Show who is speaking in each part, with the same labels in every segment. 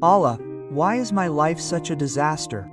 Speaker 1: Allah, why is my life such a disaster?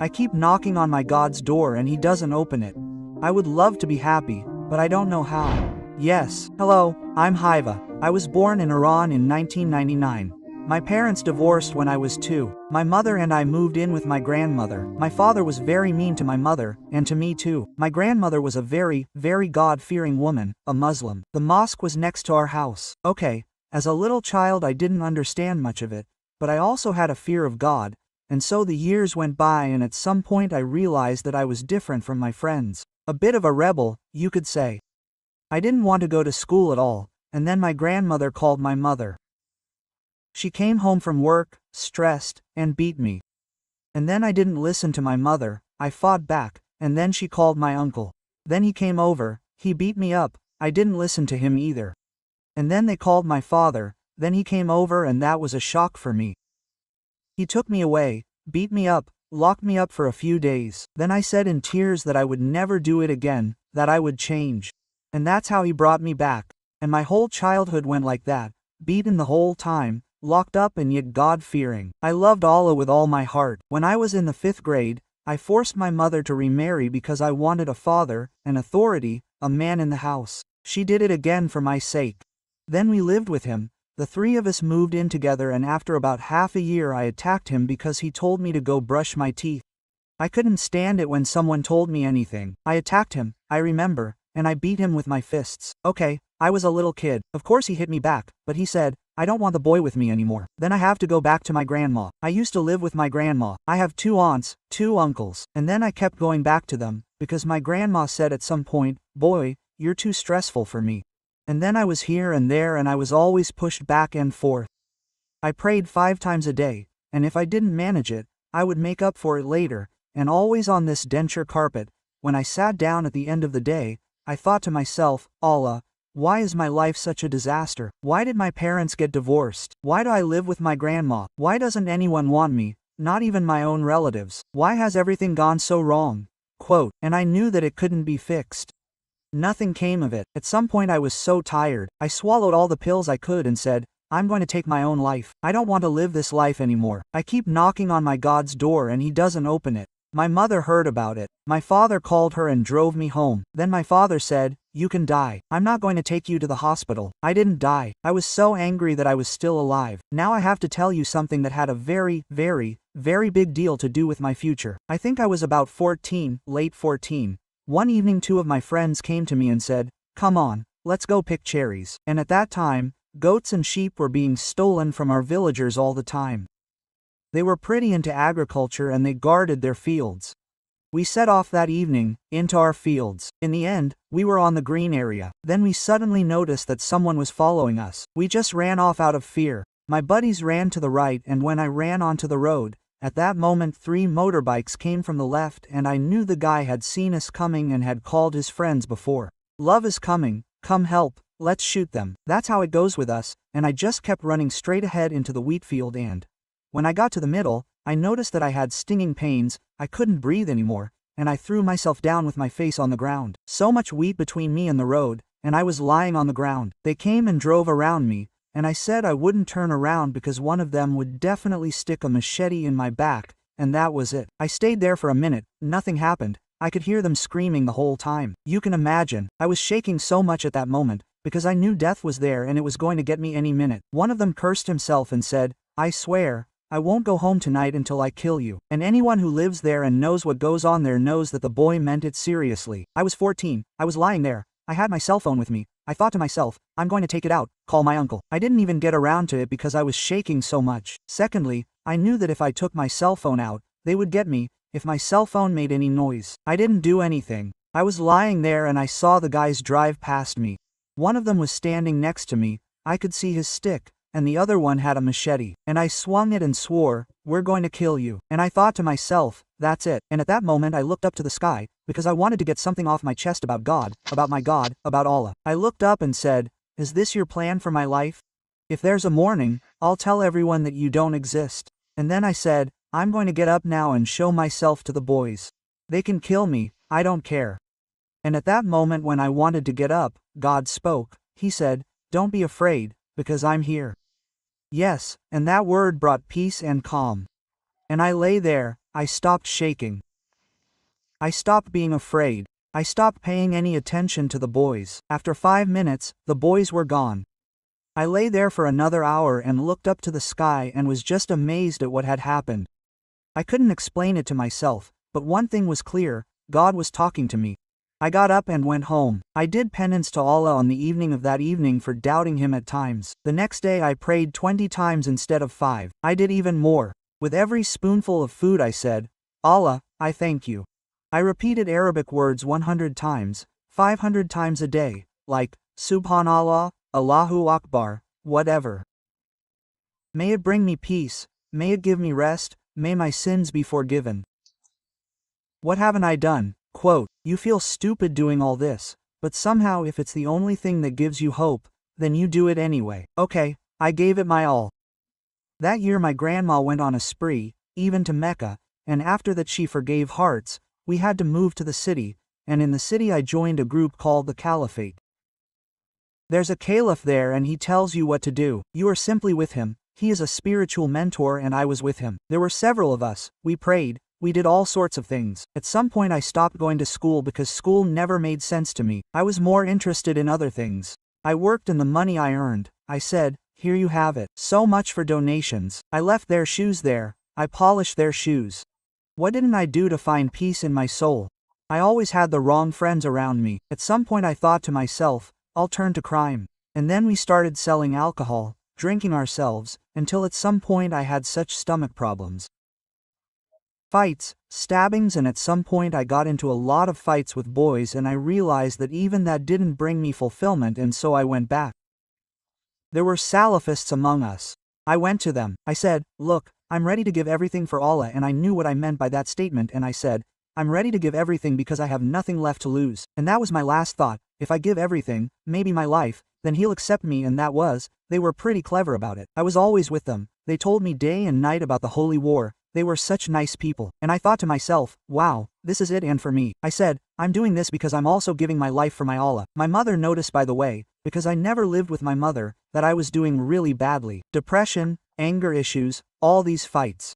Speaker 1: I keep knocking on my God's door and he doesn't open it. I would love to be happy, but I don't know how. Yes, hello, I'm Hiva. I was born in Iran in 1999. My parents divorced when I was 2. My mother and I moved in with my grandmother. My father was very mean to my mother, and to me too. My grandmother was a very God-fearing woman, a Muslim. The mosque was next to our house. Okay, as a little child I didn't understand much of it, but I also had a fear of God, and so the years went by and at some point I realized that I was different from my friends. A bit of a rebel, you could say. I didn't want to go to school at all, and then my grandmother called my mother. She came home from work, stressed, and beat me. And then I didn't listen to my mother, I fought back, and then she called my uncle. Then he came over, he beat me up, I didn't listen to him either. And then they called my father, then he came over and that was a shock for me. He took me away, beat me up, locked me up for a few days. Then I said in tears that I would never do it again, that I would change. And that's how he brought me back. And my whole childhood went like that, beaten the whole time, locked up and yet God-fearing. I loved Allah with all my heart. When I was in the 5th grade, I forced my mother to remarry because I wanted a father, an authority, a man in the house. She did it again for my sake. Then we lived with him. The 3 of us moved in together and after about half a year I attacked him because he told me to go brush my teeth. I couldn't stand it when someone told me anything. I attacked him, I remember, and I beat him with my fists. Okay, I was a little kid. Of course he hit me back, but he said, I don't want the boy with me anymore. Then I have to go back to my grandma. I used to live with my grandma. I have 2 aunts, 2 uncles. And then I kept going back to them, because my grandma said at some point, boy, you're too stressful for me. And then I was here and there and I was always pushed back and forth. I prayed 5 times a day, and if I didn't manage it, I would make up for it later, and always on this denture carpet. When I sat down at the end of the day, I thought to myself, Allah, why is my life such a disaster? Why did my parents get divorced? Why do I live with my grandma? Why doesn't anyone want me, not even my own relatives? Why has everything gone so wrong? Quote, and I knew that it couldn't be fixed. Nothing came of it. At some point I was so tired, I swallowed all the pills I could and said, I'm going to take my own life. I don't want to live this life anymore. I keep knocking on my God's door and he doesn't open it. My mother heard about it. My father called her and drove me home. Then my father said, you can die. I'm not going to take you to the hospital. I didn't die. I was so angry that I was still alive. Now I have to tell you something that had a very big deal to do with my future. I think I was about 14, late 14. One evening 2 of my friends came to me and said, come on, let's go pick cherries. And at that time, goats and sheep were being stolen from our villagers all the time. They were pretty into agriculture and they guarded their fields. We set off that evening, into our fields. In the end, we were on the green area. Then we suddenly noticed that someone was following us. We just ran off out of fear. My buddies ran to the right and when I ran onto the road, at that moment 3 motorbikes came from the left and I knew the guy had seen us coming and had called his friends before. Love is coming, come help, let's shoot them. That's how it goes with us, and I just kept running straight ahead into the wheat field and when I got to the middle, I noticed that I had stinging pains, I couldn't breathe anymore, and I threw myself down with my face on the ground. So much wheat between me and the road, and I was lying on the ground. They came and drove around me, and I said I wouldn't turn around because one of them would definitely stick a machete in my back, and that was it. I stayed there for a minute, nothing happened. I could hear them screaming the whole time. You can imagine, I was shaking so much at that moment, because I knew death was there and it was going to get me any minute. One of them cursed himself and said, I swear, I won't go home tonight until I kill you. And anyone who lives there and knows what goes on there knows that the boy meant it seriously. I was 14, I was lying there, I had my cell phone with me. I thought to myself, I'm going to take it out, call my uncle. I didn't even get around to it because I was shaking so much. Secondly, I knew that if I took my cell phone out, they would get me, if my cell phone made any noise. I didn't do anything. I was lying there and I saw the guys drive past me. One of them was standing next to me, I could see his stick, and the other one had a machete. And I swung it and swore, we're going to kill you. And I thought to myself, that's it. And at that moment I looked up to the sky, because I wanted to get something off my chest about God, about my God, about Allah. I looked up and said, is this your plan for my life? If there's a morning, I'll tell everyone that you don't exist. And then I said, I'm going to get up now and show myself to the boys. They can kill me, I don't care. And at that moment when I wanted to get up, God spoke. He said, don't be afraid, because I'm here. Yes, and that word brought peace and calm. And I lay there, I stopped shaking. I stopped being afraid. I stopped paying any attention to the boys. After 5 minutes, the boys were gone. I lay there for another hour and looked up to the sky and was just amazed at what had happened. I couldn't explain it to myself, but one thing was clear, God was talking to me. I got up and went home. I did penance to Allah on the evening of that evening for doubting Him at times. The next day I prayed 20 times instead of 5. I did even more. With every spoonful of food I said, Allah, I thank you. I repeated Arabic words 100 times, 500 times a day, like, Subhanallah, Allahu Akbar, whatever. May it bring me peace, may it give me rest, may my sins be forgiven. What haven't I done? Quote, you feel stupid doing all this, but somehow if it's the only thing that gives you hope, then you do it anyway. Okay, I gave it my all. That year my grandma went on a spree, even to Mecca, and after that she forgave hearts. We had to move to the city, and in the city I joined a group called the Caliphate. There's a caliph there and he tells you what to do. You are simply with him, he is a spiritual mentor and I was with him. There were several of us, we prayed, we did all sorts of things. At some point I stopped going to school because school never made sense to me. I was more interested in other things. I worked and the money I earned, I said, here you have it. So much for donations. I left their shoes there, I polished their shoes. What didn't I do to find peace in my soul? I always had the wrong friends around me. At some point I thought to myself, I'll turn to crime. And then we started selling alcohol, drinking ourselves, until at some point I had such stomach problems. Fights, stabbings, and at some point I got into a lot of fights with boys and I realized that even that didn't bring me fulfillment and so I went back. There were Salafists among us. I went to them. I said, look, I'm ready to give everything for Allah, and I knew what I meant by that statement and I said, I'm ready to give everything because I have nothing left to lose. And that was my last thought, if I give everything, maybe my life, then He'll accept me, and that was, they were pretty clever about it. I was always with them, they told me day and night about the holy war, they were such nice people. And I thought to myself, wow, this is it and for me. I said, I'm doing this because I'm also giving my life for my Allah. My mother noticed, by the way, because I never lived with my mother, that I was doing really badly. Depression, anger issues, all these fights.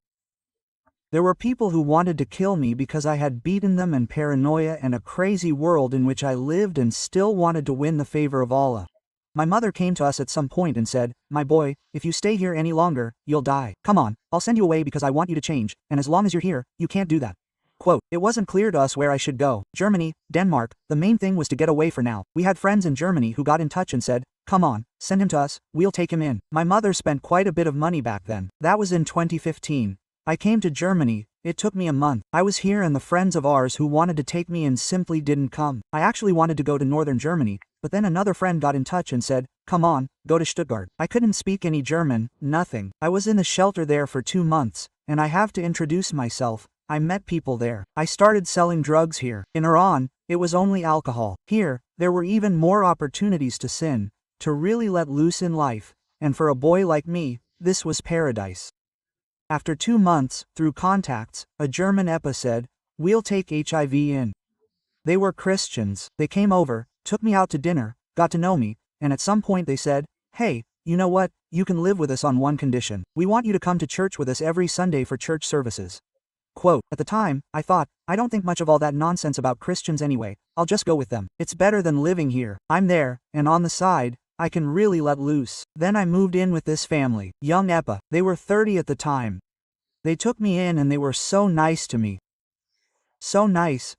Speaker 1: There were people who wanted to kill me because I had beaten them, and paranoia and a crazy world in which I lived, and still wanted to win the favor of Allah. My mother came to us at some point and said, my boy, if you stay here any longer, you'll die. Come on, I'll send you away because I want you to change, and as long as you're here, you can't do that. Quote, it wasn't clear to us where I should go. Germany, Denmark, the main thing was to get away for now. We had friends in Germany who got in touch and said, come on, send him to us, we'll take him in. My mother spent quite a bit of money back then. That was in 2015. I came to Germany, it took me a month. I was here and the friends of ours who wanted to take me in simply didn't come. I actually wanted to go to northern Germany, but then another friend got in touch and said, come on, go to Stuttgart. I couldn't speak any German, nothing. I was in the shelter there for 2 months, and I have to introduce myself. I met people there. I started selling drugs here. In Iran, it was only alcohol. Here, there were even more opportunities to sin, to really let loose in life, and for a boy like me, this was paradise. After 2 months, through contacts, a German EPA said, we'll take HIV in. They were Christians. They came over, took me out to dinner, got to know me, and at some point they said, hey, you know what, you can live with us on one condition. We want you to come to church with us every Sunday for church services. Quote, at the time, I thought, I don't think much of all that nonsense about Christians anyway, I'll just go with them. It's better than living here. I'm there, and on the side, I can really let loose. Then I moved in with this family, young EPA. They were 30 at the time. They took me in and they were so nice to me. So nice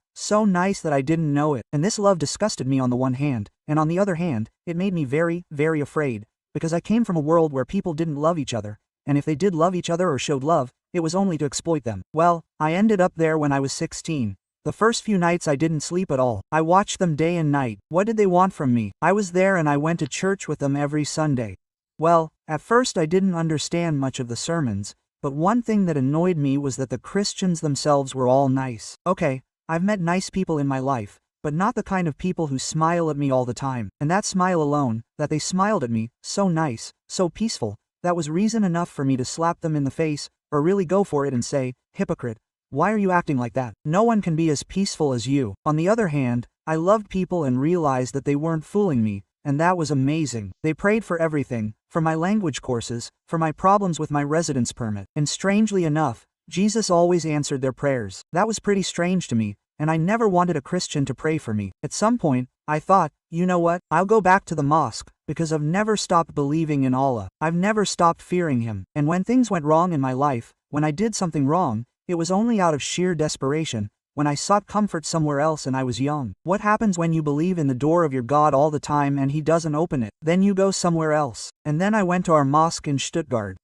Speaker 1: that I didn't know it. And this love disgusted me on the one hand, and on the other hand, it made me very, very afraid, because I came from a world where people didn't love each other, and if they did love each other or showed love, it was only to exploit them. Well, I ended up there when I was 16. The first few nights I didn't sleep at all. I watched them day and night. What did they want from me? I was there and I went to church with them every Sunday. Well, at first I didn't understand much of the sermons, but one thing that annoyed me was that the Christians themselves were all nice. Okay, I've met nice people in my life, but not the kind of people who smile at me all the time. And that smile alone, that they smiled at me, so nice, so peaceful, that was reason enough for me to slap them in the face, or really go for it and say, hypocrite, why are you acting like that? No one can be as peaceful as you. On the other hand, I loved people and realized that they weren't fooling me, and that was amazing. They prayed for everything, for my language courses, for my problems with my residence permit, and strangely enough, Jesus always answered their prayers. That was pretty strange to me, and I never wanted a Christian to pray for me. At some point, I thought, you know what, I'll go back to the mosque, because I've never stopped believing in Allah. I've never stopped fearing Him. And when things went wrong in my life, when I did something wrong, it was only out of sheer desperation, when I sought comfort somewhere else and I was young. What happens when you believe in the door of your God all the time and He doesn't open it? Then you go somewhere else. And then I went to our mosque in Stuttgart.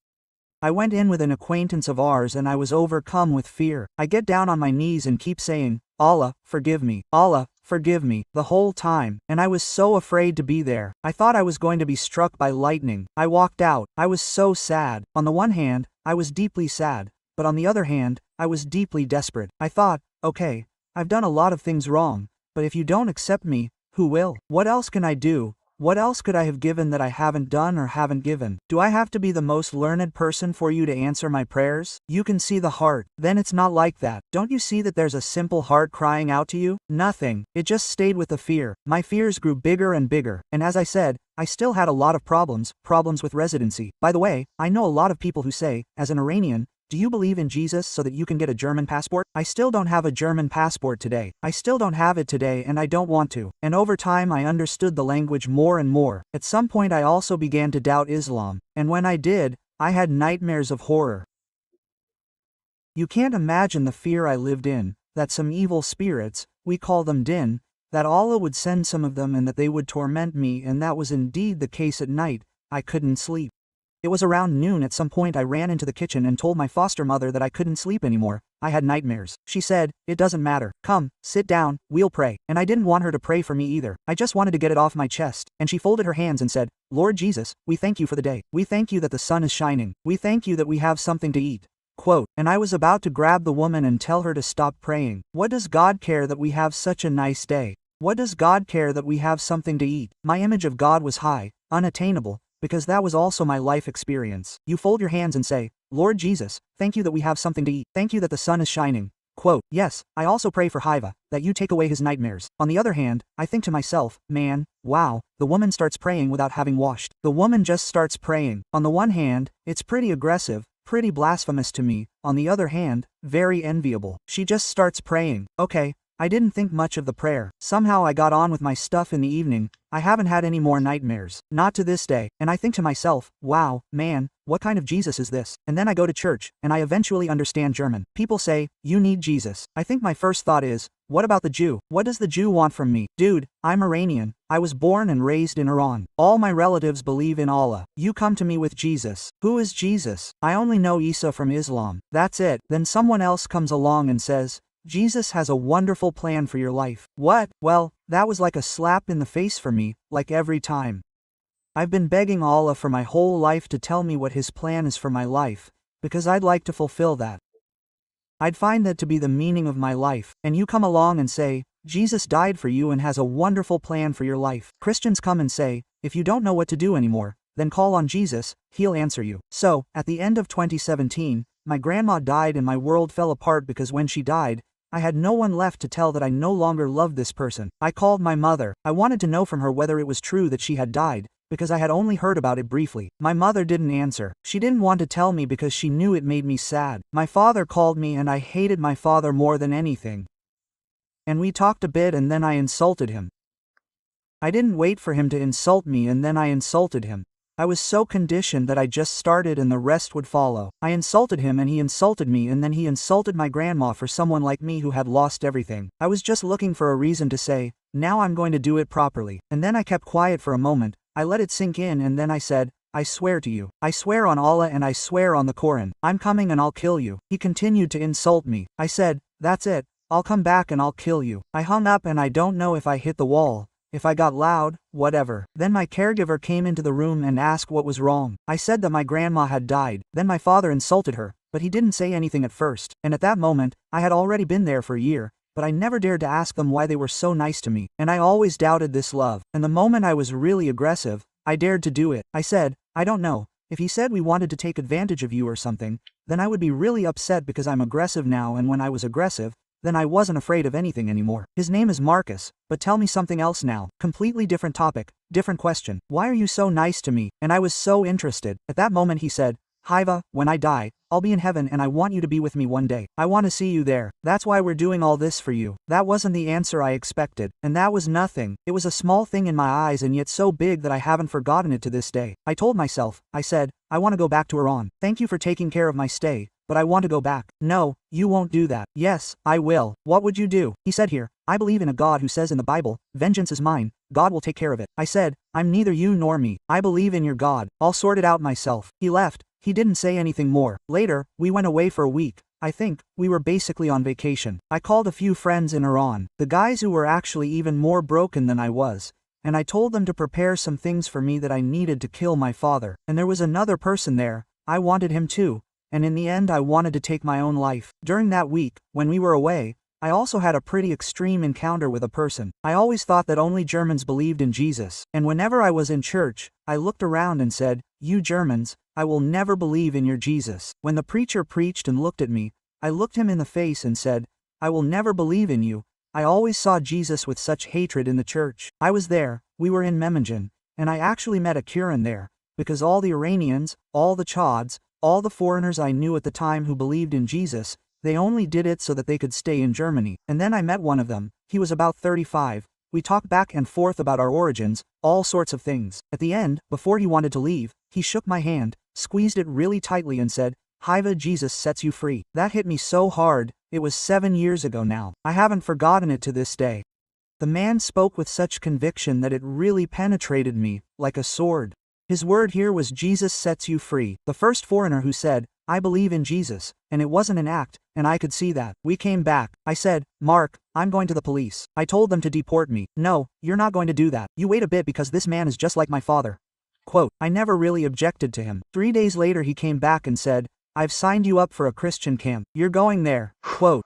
Speaker 1: I went in with an acquaintance of ours and I was overcome with fear. I get down on my knees and keep saying, Allah, forgive me. Allah, forgive me, the whole time, and I was so afraid to be there. I thought I was going to be struck by lightning. I walked out. I was so sad. On the one hand, I was deeply sad, but on the other hand, I was deeply desperate. I thought, okay, I've done a lot of things wrong, but if you don't accept me, who will? What else can I do? What else could I have given that I haven't done or haven't given? Do I have to be the most learned person for you to answer my prayers? You can see the heart. Then it's not like that. Don't you see that there's a simple heart crying out to you? Nothing. It just stayed with the fear. My fears grew bigger and bigger, and as I said, I still had a lot of problems with residency. By the way, I know a lot of people who say, as an Iranian, do you believe in Jesus so that you can get a German passport? I still don't have a German passport today. I still don't have it today and I don't want to. And over time I understood the language more and more. At some point I also began to doubt Islam. And when I did, I had nightmares of horror. You can't imagine the fear I lived in, that some evil spirits, we call them jinn, that Allah would send some of them and that they would torment me, and that was indeed the case at night. I couldn't sleep. It was around noon. At some point I ran into the kitchen and told my foster mother that I couldn't sleep anymore. I had nightmares. She said, it doesn't matter. Come, sit down, we'll pray. And I didn't want her to pray for me either. I just wanted to get it off my chest. And she folded her hands and said, Lord Jesus, we thank you for the day. We thank you that the sun is shining. We thank you that we have something to eat. Quote, and I was about to grab the woman and tell her to stop praying. What does God care that we have such a nice day? What does God care that we have something to eat? My image of God was high, unattainable, because that was also my life experience. You fold your hands and say, Lord Jesus, thank you that we have something to eat. Thank you that the sun is shining. Quote, yes, I also pray for Hiva, that you take away his nightmares. On the other hand, I think to myself, man, wow, the woman starts praying without having washed. The woman just starts praying. On the one hand, it's pretty aggressive, pretty blasphemous to me. On the other hand, very enviable. She just starts praying. Okay, I didn't think much of the prayer. Somehow I got on with my stuff in the evening. I haven't had any more nightmares. Not to this day. And I think to myself, wow, man, what kind of Jesus is this? And then I go to church, and I eventually understand German. People say, you need Jesus. I think my first thought is, what about the Jew? What does the Jew want from me? Dude, I'm Iranian. I was born and raised in Iran. All my relatives believe in Allah. You come to me with Jesus. Who is Jesus? I only know Isa from Islam. That's it. Then someone else comes along and says, Jesus has a wonderful plan for your life. What? Well, that was like a slap in the face for me, like every time. I've been begging Allah for my whole life to tell me what His plan is for my life, because I'd like to fulfill that. I'd find that to be the meaning of my life, and you come along and say, Jesus died for you and has a wonderful plan for your life. Christians come and say, if you don't know what to do anymore, then call on Jesus, He'll answer you. So, at the end of 2017, my grandma died and my world fell apart because when she died, I had no one left to tell that I no longer loved this person. I called my mother. I wanted to know from her whether it was true that she had died, because I had only heard about it briefly. My mother didn't answer. She didn't want to tell me because she knew it made me sad. My father called me and I hated my father more than anything. And we talked a bit and then I insulted him. I didn't wait for him to insult me and then I insulted him. I was so conditioned that I just started and the rest would follow. I insulted him and he insulted me and then he insulted my grandma for someone like me who had lost everything. I was just looking for a reason to say, now I'm going to do it properly. And then I kept quiet for a moment. I let it sink in and then I said, I swear to you. I swear on Allah and I swear on the Quran. I'm coming and I'll kill you. He continued to insult me. I said, that's it. I'll come back and I'll kill you. I hung up and I don't know if I hit the wall. If I got loud, whatever. Then my caregiver came into the room and asked what was wrong. I said that my grandma had died. Then my father insulted her, but he didn't say anything at first. And at that moment, I had already been there for a year, but I never dared to ask them why they were so nice to me. And I always doubted this love. And the moment I was really aggressive, I dared to do it. I said, I don't know. If he said we wanted to take advantage of you or something, then I would be really upset because I'm aggressive now, and when I was aggressive, Then I wasn't afraid of anything anymore. His name is Marcus, but tell me something else now. Completely different topic, different question. Why are you so nice to me? And I was so interested. At that moment he said, Hiva, when I die, I'll be in heaven and I want you to be with me one day. I want to see you there. That's why we're doing all this for you. That wasn't the answer I expected. And that was nothing. It was a small thing in my eyes and yet so big that I haven't forgotten it to this day. I told myself, I said, I want to go back to Iran. Thank you for taking care of my stay, but I want to go back. No, you won't do that. Yes, I will. What would you do? He said here, I believe in a God who says in the Bible, vengeance is mine, God will take care of it. I said, I'm neither you nor me. I believe in your God. I'll sort it out myself. He left. He didn't say anything more. Later, we went away for a week. I think, we were basically on vacation. I called a few friends in Iran, the guys who were actually even more broken than I was, and I told them to prepare some things for me that I needed to kill my father. And there was another person there, I wanted him too, and in the end I wanted to take my own life. During that week, when we were away, I also had a pretty extreme encounter with a person. I always thought that only Germans believed in Jesus, and whenever I was in church, I looked around and said, you Germans, I will never believe in your Jesus. When the preacher preached and looked at me, I looked him in the face and said, I will never believe in you. I always saw Jesus with such hatred in the church. I was there, we were in Memmingen, and I actually met a Kuran there, because all the Iranians, all the Chads, all the foreigners I knew at the time who believed in Jesus, they only did it so that they could stay in Germany. And then I met one of them, he was about 35, we talked back and forth about our origins, all sorts of things. At the end, before he wanted to leave, he shook my hand, squeezed it really tightly and said, Hiva, Jesus sets you free. That hit me so hard, it was 7 years ago now. I haven't forgotten it to this day. The man spoke with such conviction that it really penetrated me, like a sword. His word here was Jesus sets you free. The first foreigner who said, I believe in Jesus, and it wasn't an act, and I could see that. We came back. I said, Mark, I'm going to the police. I told them to deport me. No, you're not going to do that. You wait a bit because this man is just like my father. Quote, I never really objected to him. 3 days later he came back and said, I've signed you up for a Christian camp. You're going there. Quote.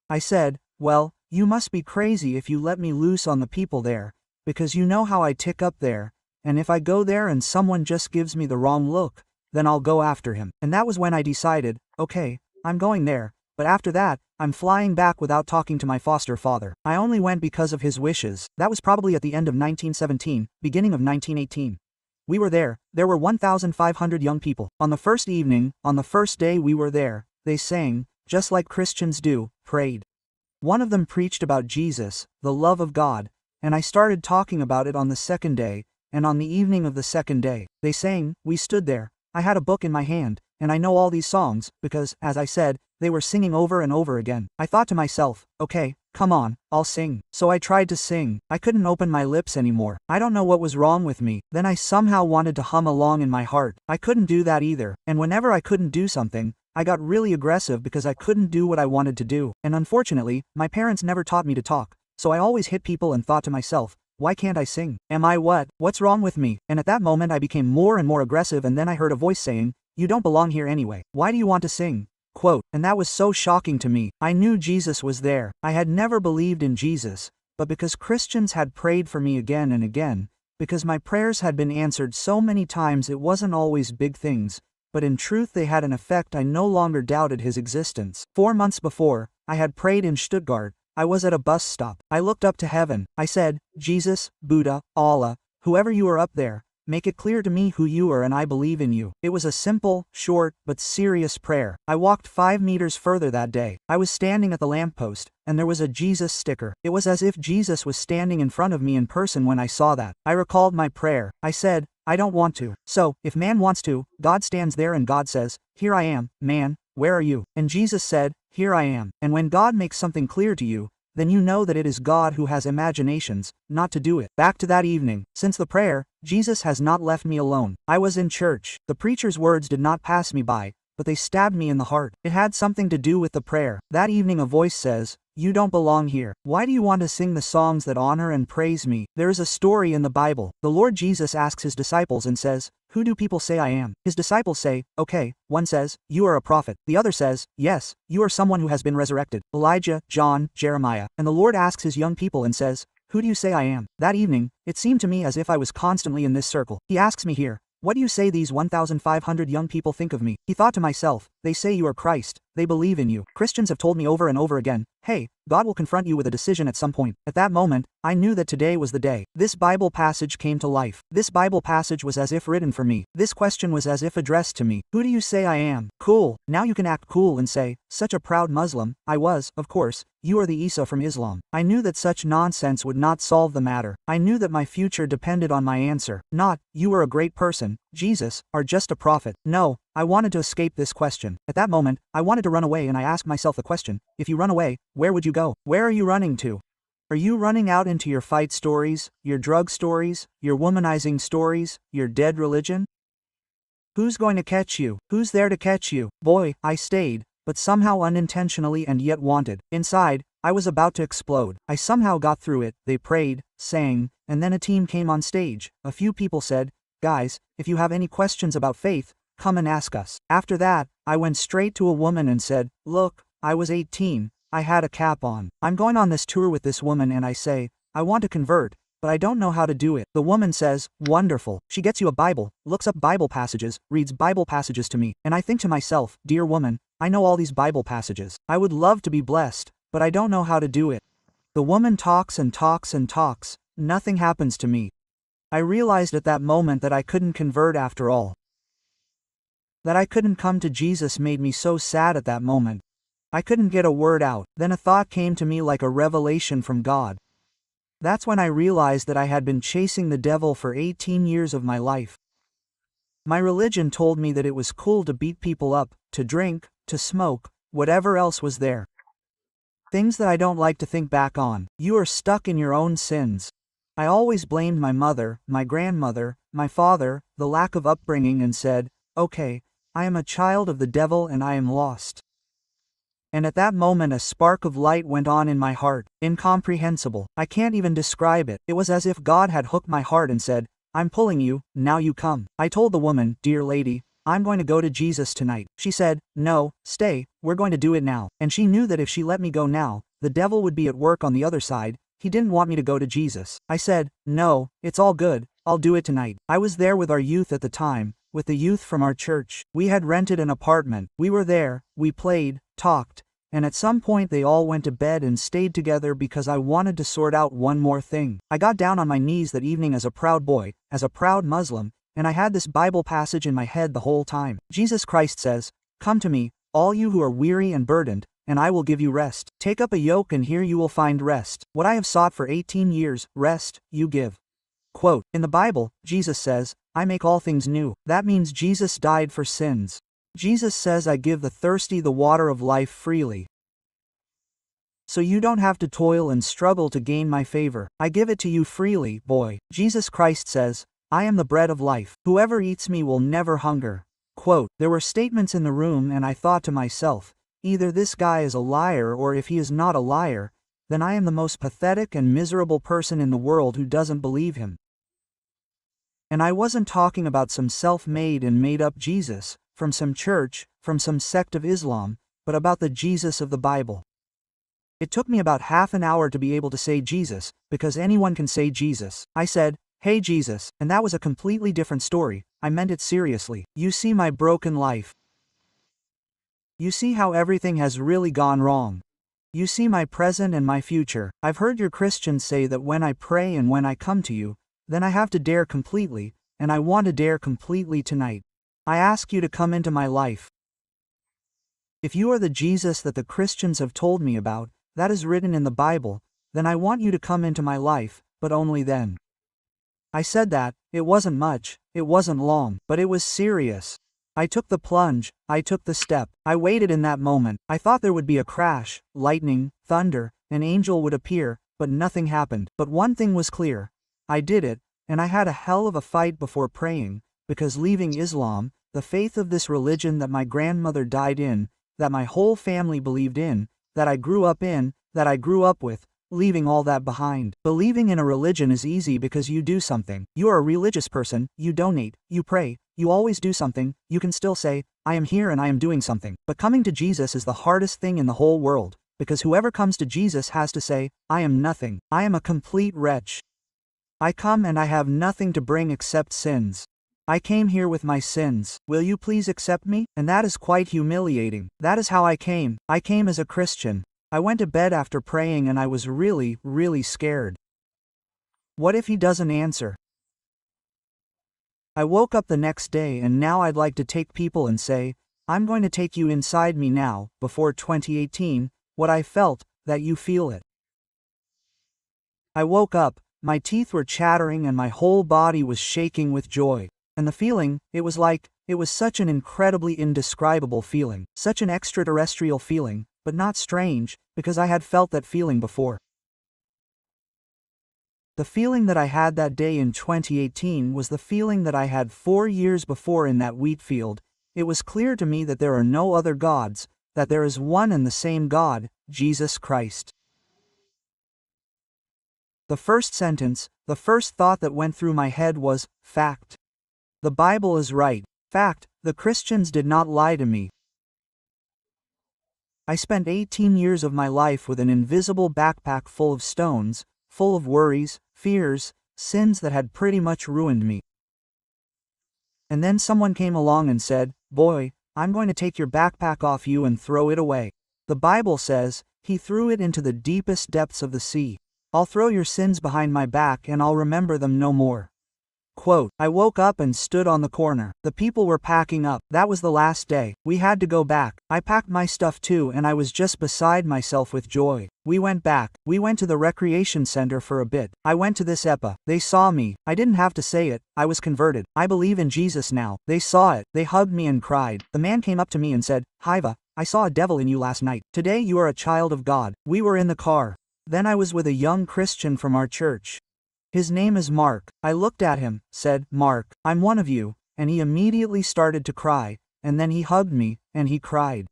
Speaker 1: I said, well, you must be crazy if you let me loose on the people there, because you know how I tick up there, and if I go there and someone just gives me the wrong look, then I'll go after him. And that was when I decided, okay, I'm going there, but after that, I'm flying back without talking to my foster father. I only went because of his wishes. That was probably at the end of 1917, beginning of 1918. We were there were 1,500 young people. On the first evening, on the first day we were there, they sang, just like Christians do, prayed. One of them preached about Jesus, the love of God, and I started talking about it on the second day, and on the evening of the second day, they sang, we stood there, I had a book in my hand, and I know all these songs, because, as I said, they were singing over and over again. I thought to myself, okay, come on, I'll sing. So I tried to sing. I couldn't open my lips anymore. I don't know what was wrong with me. Then I somehow wanted to hum along in my heart. I couldn't do that either. And whenever I couldn't do something, I got really aggressive because I couldn't do what I wanted to do. And unfortunately, my parents never taught me to talk. So I always hit people and thought to myself, why can't I sing? Am I what? What's wrong with me? And at that moment I became more and more aggressive, and then I heard a voice saying, you don't belong here anyway. Why do you want to sing? Quote, and that was so shocking to me. I knew Jesus was there. I had never believed in Jesus, but because Christians had prayed for me again and again, because my prayers had been answered so many times, it wasn't always big things, but in truth they had an effect. I no longer doubted his existence. 4 months before, I had prayed in Stuttgart. I was at a bus stop. I looked up to heaven. I said, Jesus, Buddha, Allah, whoever you are up there, make it clear to me who you are and I believe in you. It was a simple, short, but serious prayer. I walked 5 meters further that day. I was standing at the lamppost, and there was a Jesus sticker. It was as if Jesus was standing in front of me in person when I saw that. I recalled my prayer. I said, I don't want to. So, if man wants to, God stands there and God says, here I am, man, where are you? And Jesus said, here I am. And when God makes something clear to you, then you know that it is God who has imaginations, not to do it. Back to that evening. Since the prayer, Jesus has not left me alone. I was in church. The preacher's words did not pass me by, but they stabbed me in the heart. It had something to do with the prayer. That evening a voice says, you don't belong here. Why do you want to sing the songs that honor and praise me? There is a story in the Bible. The Lord Jesus asks his disciples and says, who do people say I am? His disciples say, okay. One says, you are a prophet. The other says, yes, you are someone who has been resurrected. Elijah, John, Jeremiah. And the Lord asks his young people and says, who do you say I am? That evening, it seemed to me as if I was constantly in this circle. He asks me here, what do you say these 1,500 young people think of me? He thought to myself, they say you are Christ, they believe in you. Christians have told me over and over again, hey, God will confront you with a decision at some point. At that moment, I knew that today was the day. This Bible passage came to life. This Bible passage was as if written for me. This question was as if addressed to me. Who do you say I am? Cool. Now you can act cool and say, such a proud Muslim. I was, of course. You are the Isa from Islam. I knew that such nonsense would not solve the matter. I knew that my future depended on my answer. Not, you are a great person, Jesus, or just a prophet. No, I wanted to escape this question. At that moment, I wanted to run away, and I asked myself the question, if you run away, where would you go? Where are you running to? Are you running out into your fight stories, your drug stories, your womanizing stories, your dead religion? Who's going to catch you? Who's there to catch you? Boy, I stayed, but somehow unintentionally and yet wanted. Inside, I was about to explode. I somehow got through it. They prayed, sang, and then a team came on stage. A few people said, guys, if you have any questions about faith, come and ask us. After that, I went straight to a woman and said, look, I was 18. I had a cap on. I'm going on this tour with this woman and I say, I want to convert, but I don't know how to do it. The woman says, wonderful. She gets you a Bible, looks up Bible passages, reads Bible passages to me, and I think to myself, dear woman, I know all these Bible passages. I would love to be blessed, but I don't know how to do it. The woman talks and talks and talks. Nothing happens to me. I realized at that moment that I couldn't convert after all. That I couldn't come to Jesus made me so sad at that moment. I couldn't get a word out. Then a thought came to me like a revelation from God. That's when I realized that I had been chasing the devil for 18 years of my life. My religion told me that it was cool to beat people up, to drink, to smoke, whatever else was there. Things that I don't like to think back on. You are stuck in your own sins. I always blamed my mother, my grandmother, my father, the lack of upbringing, and said, okay, I am a child of the devil and I am lost. And at that moment a spark of light went on in my heart, incomprehensible. I can't even describe it. It was as if God had hooked my heart and said, I'm pulling you, now you come. I told the woman, dear lady, I'm going to go to Jesus tonight. She said, no, stay, we're going to do it now. And she knew that if she let me go now, the devil would be at work on the other side. He didn't want me to go to Jesus. I said, no, it's all good, I'll do it tonight. I was there with our youth at the time, with the youth from our church. We had rented an apartment. We were there, we played, talked, and at some point they all went to bed and stayed together because I wanted to sort out one more thing. I got down on my knees that evening as a proud boy, as a proud Muslim, and I had this Bible passage in my head the whole time. Jesus Christ says, come to me, all you who are weary and burdened, and I will give you rest. Take up a yoke and here you will find rest. What I have sought for 18 years, rest, you give. Quote, in the Bible, Jesus says, I make all things new. That means Jesus died for sins. Jesus says I give the thirsty the water of life freely. So you don't have to toil and struggle to gain my favor. I give it to you freely, boy. Jesus Christ says, I am the bread of life. Whoever eats me will never hunger. Quote, there were statements in the room and I thought to myself, either this guy is a liar or if he is not a liar, then I am the most pathetic and miserable person in the world who doesn't believe him. And I wasn't talking about some self-made and made-up Jesus, from some church, from some sect of Islam, but about the Jesus of the Bible. It took me about half an hour to be able to say Jesus, because anyone can say Jesus. I said, hey Jesus, and that was a completely different story. I meant it seriously. You see my broken life. You see how everything has really gone wrong. You see my present and my future. I've heard your Christians say that when I pray and when I come to you, then I have to dare completely, and I want to dare completely tonight. I ask you to come into my life. If you are the Jesus that the Christians have told me about, that is written in the Bible, then I want you to come into my life, but only then. I said that. It wasn't much, it wasn't long, but it was serious. I took the plunge, I took the step. I waited in that moment. I thought there would be a crash, lightning, thunder, an angel would appear, but nothing happened. But one thing was clear. I did it, and I had a hell of a fight before praying, because leaving Islam, the faith of this religion that my grandmother died in, that my whole family believed in, that I grew up in, that I grew up with, leaving all that behind. Believing in a religion is easy because you do something. You are a religious person, you donate, you pray, you always do something, you can still say, I am here and I am doing something. But coming to Jesus is the hardest thing in the whole world, because whoever comes to Jesus has to say, I am nothing. I am a complete wretch. I come and I have nothing to bring except sins. I came here with my sins. Will you please accept me? And that is quite humiliating. That is how I came. I came as a Christian. I went to bed after praying and I was really, really scared. What if he doesn't answer? I woke up the next day and now I'd like to take people and say, I'm going to take you inside me now, before 2018, what I felt, that you feel it. I woke up, my teeth were chattering and my whole body was shaking with joy. And the feeling, it was such an incredibly indescribable feeling, such an extraterrestrial feeling, but not strange, because I had felt that feeling before. The feeling that I had that day in 2018 was the feeling that I had 4 years before in that wheat field. It was clear to me that there are no other gods, that there is one and the same God, Jesus Christ. The first sentence, the first thought that went through my head was, fact. The Bible is right. Fact, the Christians did not lie to me. I spent 18 years of my life with an invisible backpack full of stones, full of worries, fears, sins that had pretty much ruined me. And then someone came along and said, boy, I'm going to take your backpack off you and throw it away. The Bible says, he threw it into the deepest depths of the sea. I'll throw your sins behind my back and I'll remember them no more. Quote, I woke up and stood on the corner. The people were packing up. That was the last day. We had to go back. I packed my stuff too and I was just beside myself with joy. We went back. We went to the recreation center for a bit. I went to this EPA. They saw me. I didn't have to say it. I was converted. I believe in Jesus now. They saw it. They hugged me and cried. The man came up to me and said, Hiva, I saw a devil in you last night. Today you are a child of God. We were in the car. Then I was with a young Christian from our church. His name is Mark. I looked at him, said, Mark, I'm one of you, and he immediately started to cry, and then he hugged me, and he cried.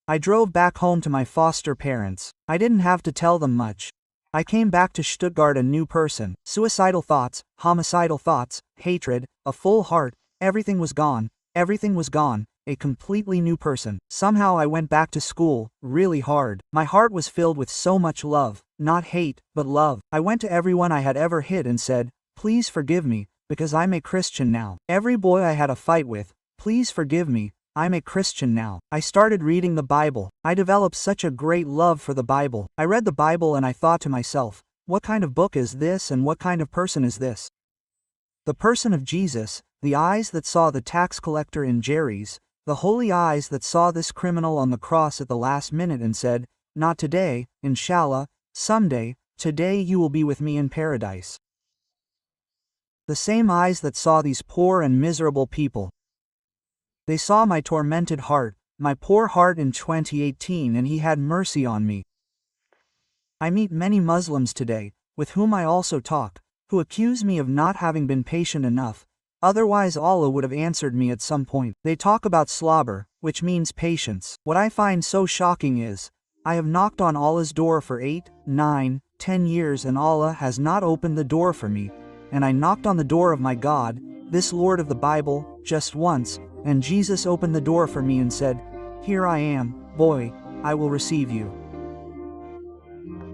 Speaker 1: I drove back home to my foster parents. I didn't have to tell them much. I came back to Stuttgart a new person. Suicidal thoughts, homicidal thoughts, hatred, a full heart, everything was gone, a completely new person. Somehow I went back to school, really hard. My heart was filled with so much love, not hate, but love. I went to everyone I had ever hit and said, please forgive me, because I'm a Christian now. Every boy I had a fight with, please forgive me, I'm a Christian now. I started reading the Bible. I developed such a great love for the Bible. I read the Bible and I thought to myself, what kind of book is this and what kind of person is this? The person of Jesus, the eyes that saw the tax collector in Jerry's, the holy eyes that saw this criminal on the cross at the last minute and said, not today, inshallah, someday, today you will be with me in paradise. The same eyes that saw these poor and miserable people. They saw my tormented heart, my poor heart in 2018, and he had mercy on me. I meet many Muslims today, with whom I also talk, who accuse me of not having been patient enough. Otherwise Allah would have answered me at some point. They talk about slobber, which means patience. What I find so shocking is, I have knocked on Allah's door for 8, 9, 10 years and Allah has not opened the door for me, and I knocked on the door of my God, this Lord of the Bible, just once, and Jesus opened the door for me and said, here I am, boy, I will receive you.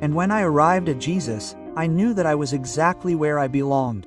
Speaker 1: And when I arrived at Jesus, I knew that I was exactly where I belonged.